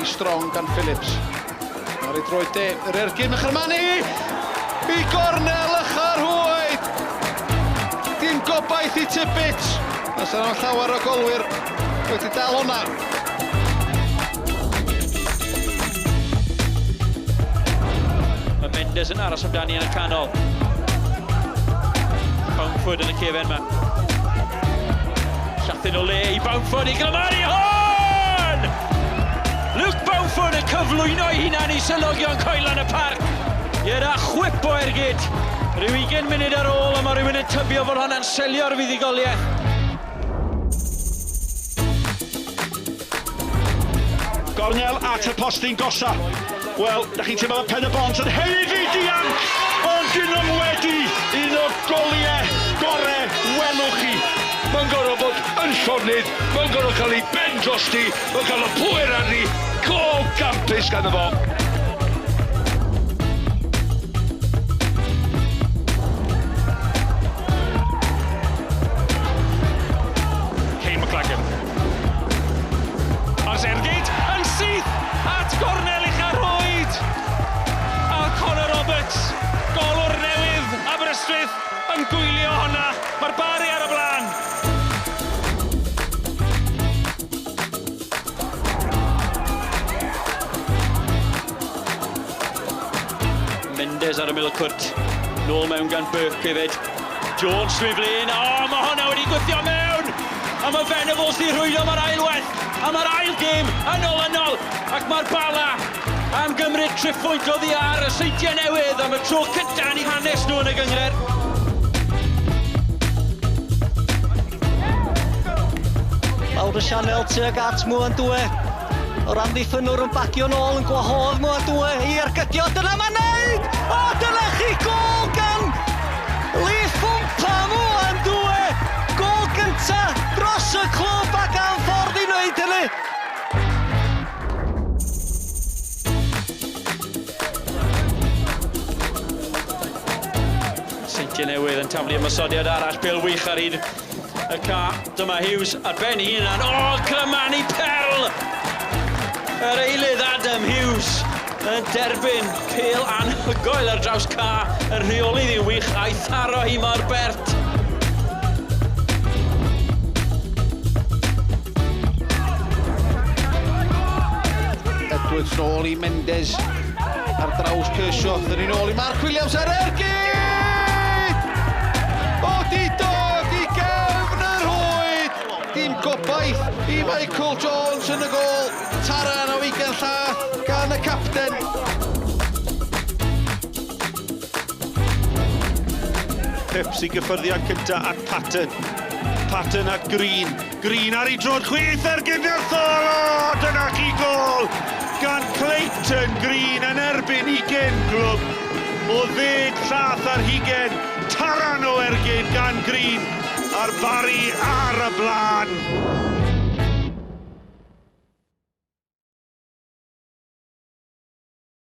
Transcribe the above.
strong gan Phillips. Ar ei droed de, yr ergyn Mechelmani! I gornel ychyr hwyd! Dim gobaith I Tippett. Os yna llawer o golwyr wedi dal hwnna. Mae Mendes yn aros amdani yn y canol. Bamford yn y cefen yma. Llathin o le I Bamford I Glamari. Hon! Luke Bamford yn cyflwyno I hunan I sylogion coelan y parc. I'r chwip o ergyd. Rhyw 20 munud ar ôl a mae rhywun yn tybio fod hwnna'n selio'r fuddugoliaeth. Gornel at y postyn gosa. Wel, da chi'n teimlo pen y bont yn heiddi dianc, ond dyn nhw'n wedi un o goliau gorau welwch chi. Mae'n gorfod bod yn llonydd, mae'n gorfod cael ei ben drosti, mae'n cael y pwyr arni, go gampus gan y fo. Kane McLagan. Ars Ergyd yn syth at gornel ucharhoed. A Conor Roberts, golwr newydd Aberystwyth yn gwylio honna. Mae'r bari ar y blaen. Mendes ar y middle cwrt. Nôl mewn gan Burke hefyd. Jones Swiflin. O, mae honna wedi gwythio mewn. A mae Venables di rhwydo mae'r ail werth. A mae'r ail gêm yn ôl. Ac mae'r bala am gymryd triffwynt oddi ar y seintiau newydd am y tro cynta yn 'u hanes nhw yn y gyngred. Lawr y sianel tuag at Mwandwe. O'r amddiffynwr yn bagio nôl yn gwahodd Mwandwe i'r gydio. Dyna mae'n neud! O, dyna chi gol gan Lee Fwmpa Mwandwe! Gol gynta dros y clwb ac am ffordd I wneud hynny. Seintiau newydd yn taflu ymosodiad arall, bil wych ar hyd y ca. Dyma Hughes ar ben I hunan. O, Glamani Perl! Yr eilydd Adam Hughes yn derbyn pêl anhygoel ar draws ca. Yr rheolydd I wych a'i tharo hi mor bert. Edwards nôl I Mendes ar draws Kershaw. Dyn ni nôl I Mark Williams ar ergyd! O, di dod I gefn yr hwyd! Dim gobaith I Michael Jones yn y gol. Taran o ugain llath gan y capten. Pips I gyffyrddiad cynta at Patton. Patton at Green. Green ar ei drod chwith ergyd i'r thol. O, dyna chi gol gan Clayton Green yn erbyn 20 glwb. O 10 llath ar 20. Taran o ergyd gan Green a'r bari ar y blaen.